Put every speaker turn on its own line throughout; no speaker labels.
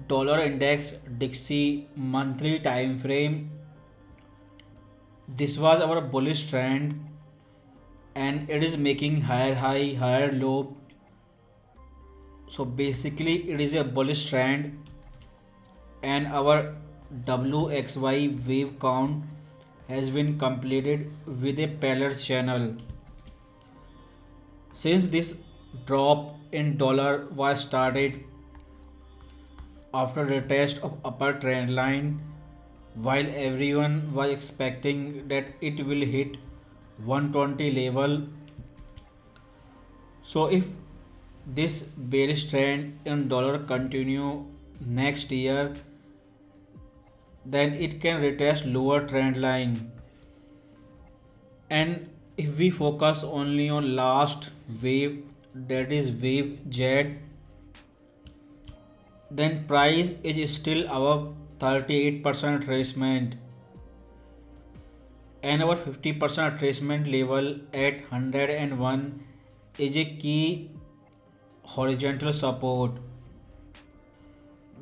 dollar index DXY monthly time frame, this was our bullish trend and it is making higher high, higher low. So basically it is a bullish trend and our WXY wave count has been completed with a parallel channel. Since this drop in dollar was started after the test of upper trend line, while everyone was expecting that it will hit 120 level. So if this bearish trend in dollar continue next year, then it can retest lower trend line. And if we focus only on last wave, that is wave Z, then price is still above 38% retracement and our 50% retracement level at 101 is a key horizontal support,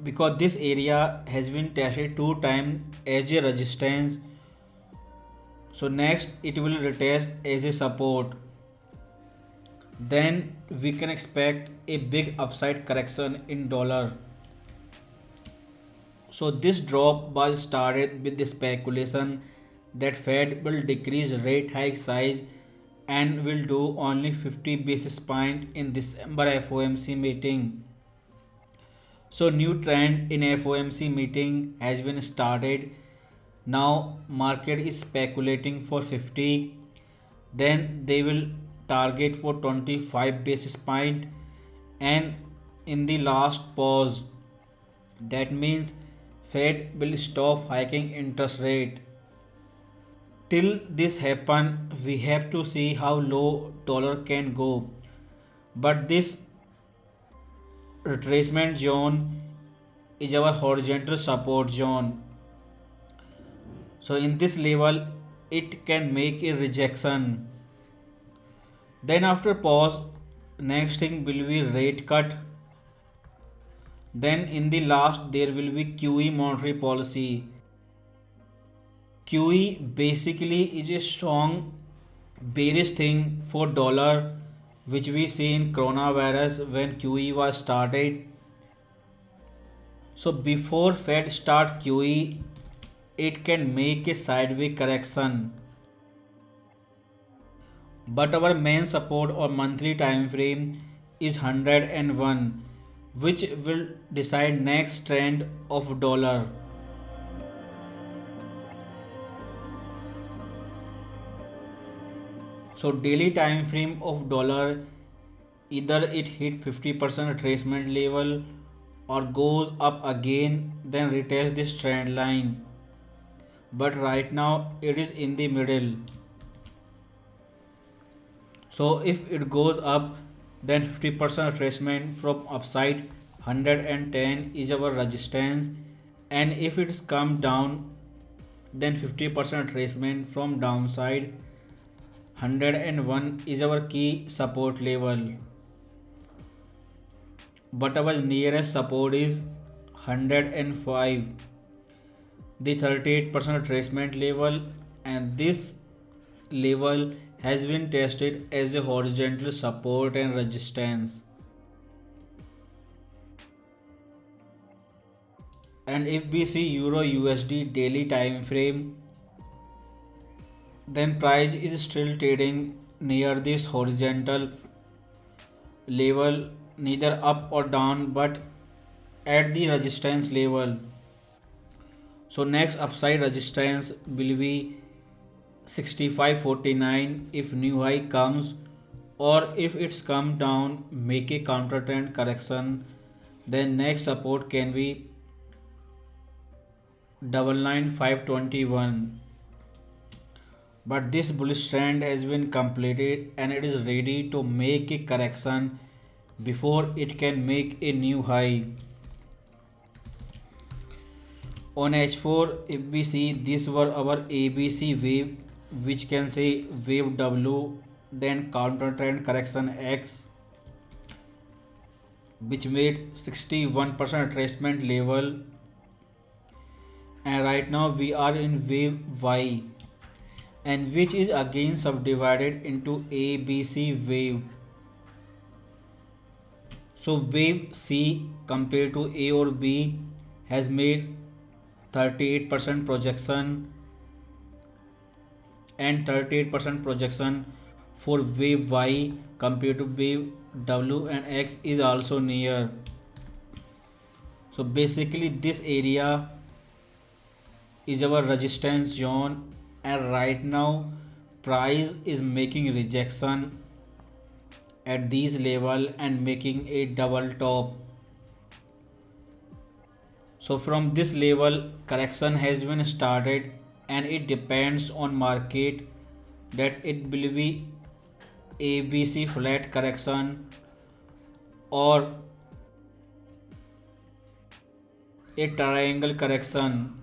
because this area has been tested 2 times as a resistance. So next it will retest as a support. Then we can expect a big upside correction in dollar. So this drop was started with the speculation that Fed will decrease rate hike size and will do only 50 basis point in December FOMC meeting. So new trend in FOMC meeting has been started. Now market is speculating for 50. Then they will target for 25 basis point, and in the last pause, that means Fed will stop hiking interest rate. Till this happen, we have to see how low dollar can go. But this retracement zone is our horizontal support zone. So in this level, it can make a rejection. Then after pause, next thing will be rate cut. Then in the last there will be QE monetary policy. QE basically is a strong bearish thing for dollar, which we see in coronavirus when QE was started. So before Fed start QE, it can make a sideways correction. But our main support or monthly time frame is 101, which will decide next trend of dollar. So daily time frame of dollar, either it hit 50% retracement level or goes up again, then retest this trend line. But right now it is in the middle. So if it goes up, then 50% retracement from upside 110 is our resistance, and if it's come down, then 50% retracement from downside 101 is our key support level. But our nearest support is 105, the 38% retracement level, and this level has been tested as a horizontal support and resistance. And if we see Euro USD daily time frame, then price is still trading near this horizontal level, neither up or down, but at the resistance level. So next upside resistance will be 65.49 if new high comes, or if it's come down, make a counter trend correction, then next support can be 99521. But this bullish trend has been completed and it is ready to make a correction before it can make a new high. On H4, if we see, these were our ABC wave, which can say wave W, then counter trend correction X. which made 61% retracement level, and right now we are in wave Y, and which is again subdivided into A, B, C wave. So wave C compared to A or B has made 38% projection, and 38% projection for wave Y compared to wave W and X is also near. So basically this area is our resistance zone, and right now price is making rejection at these level and making a double top. So from this level correction has been started, and it depends on market that it will be ABC flat correction or a triangle correction.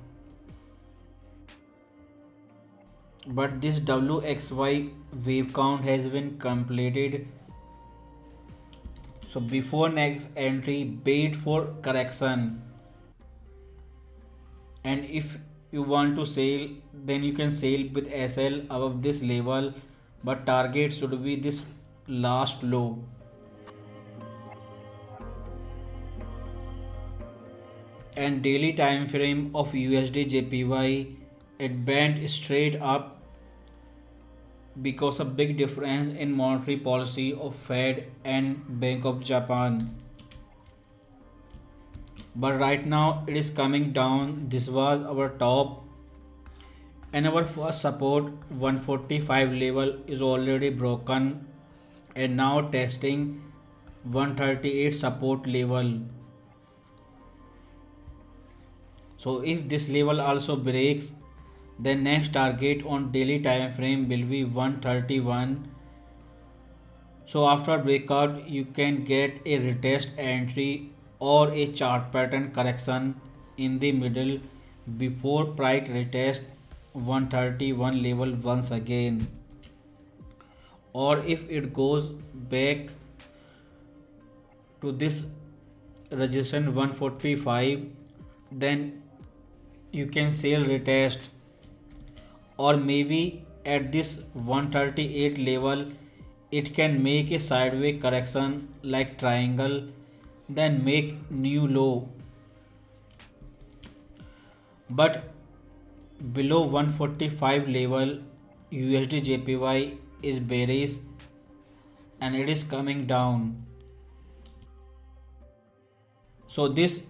But this WXY wave count has been completed. So before next entry, wait for correction. And if you want to sell, then you can sell with SL above this level, but target should be this last low. And daily time frame of USD JPY, it bent straight up because of big difference in monetary policy of Fed and Bank of Japan. But right now it is coming down. This was our top, and our first support 145 level is already broken, and now testing 138 support level. So if this level also breaks, then next target on daily time frame will be 131. So after breakout you can get a retest entry or a chart pattern correction in the middle before price retest 131 level once again. Or if it goes back to this resistance 145, then you can sell retest, or maybe at this 138 level it can make a sideways correction like triangle, then make new low. But below 145 level USD JPY is bearish and it is coming down. So this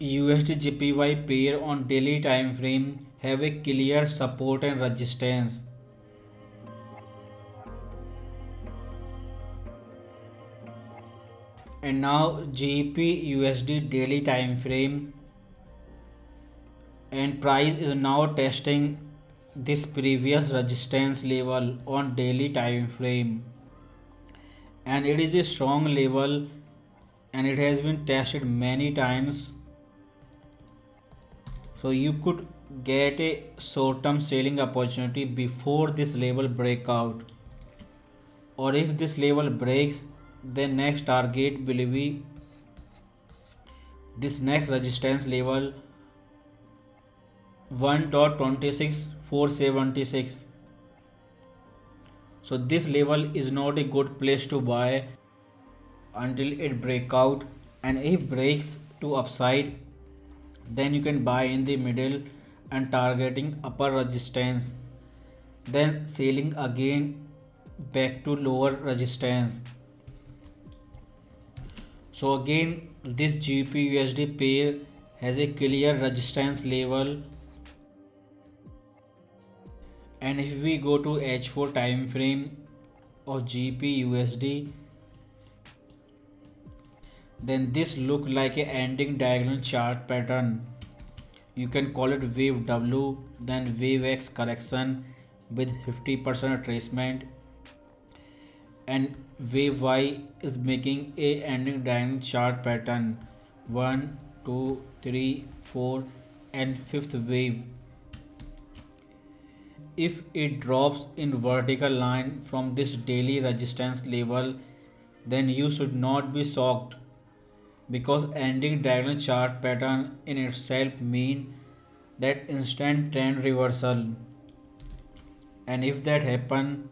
USD JPY pair on daily time frame have a clear support and resistance. And now GBPUSD daily time frame, and price is now testing this previous resistance level on daily time frame, and it is a strong level and it has been tested many times. So you could get a short-term selling opportunity before this level breakout, or if this level breaks, then next target will be this next resistance level 1.26476. So this level is not a good place to buy until it break out, and if breaks to upside, then you can buy in the middle and targeting upper resistance, then selling again back to lower resistance. So again this GBPUSD pair has a clear resistance level, and if we go to H4 time frame of GBPUSD, then this look like a ending diagonal chart pattern. You can call it wave W, then wave X correction with 50% retracement, and wave Y is making a ending diagonal chart pattern 1 2 3 4 and fifth wave. If it drops in vertical line from this daily resistance level, then you should not be shocked because ending diagonal chart pattern in itself mean that instant trend reversal, and if that happen,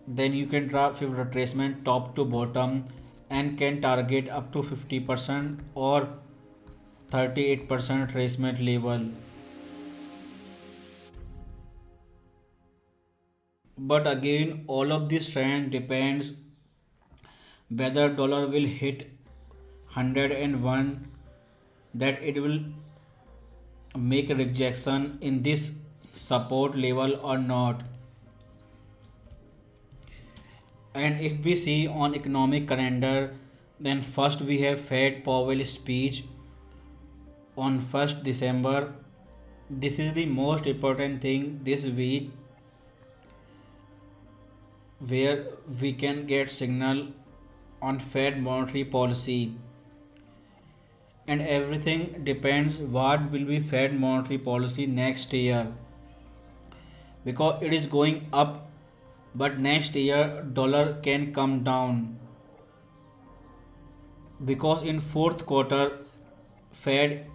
then you can draft retracement top to bottom and can target up to 50% or 38% retracement level. But again, all of this trend depends whether dollar will hit 101, that it will make a rejection in this support level or not. And if we see on economic calendar, then first we have Fed Powell speech on 1st December. This is the most important thing this week, where we can get signal on Fed monetary policy, and everything depends what will be Fed monetary policy next year, because it is going up, but next year dollar can come down, because in fourth quarter Fed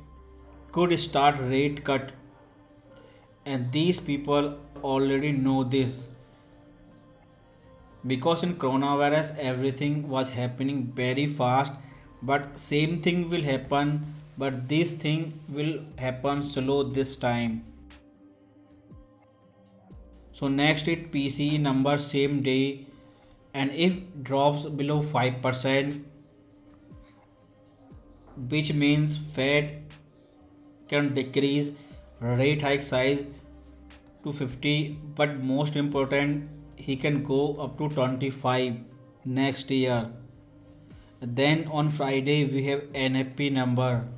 could start rate cut, and these people already know this, because in coronavirus everything was happening very fast, but same thing will happen, but this thing will happen slow this time. So next it PCE number same day, and if drops below 5%, which means Fed can decrease rate hike size to 50, but most important, he can go up to 25 next year. Then on Friday we have NFP number,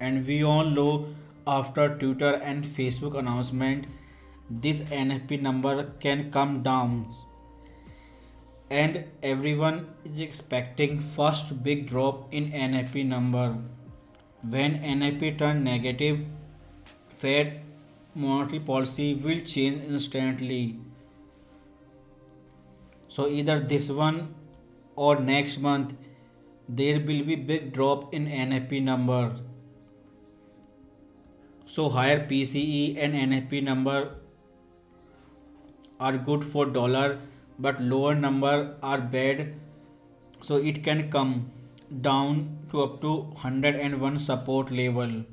and we all know after Twitter and Facebook announcement this NFP number can come down, and everyone is expecting first big drop in NFP number. When NFP turn negative, Fed monetary policy will change instantly. So either this one or next month there will be big drop in NFP number. So higher PCE and NFP number are good for dollar, but lower number are bad. So it can come down to up to 101 support level.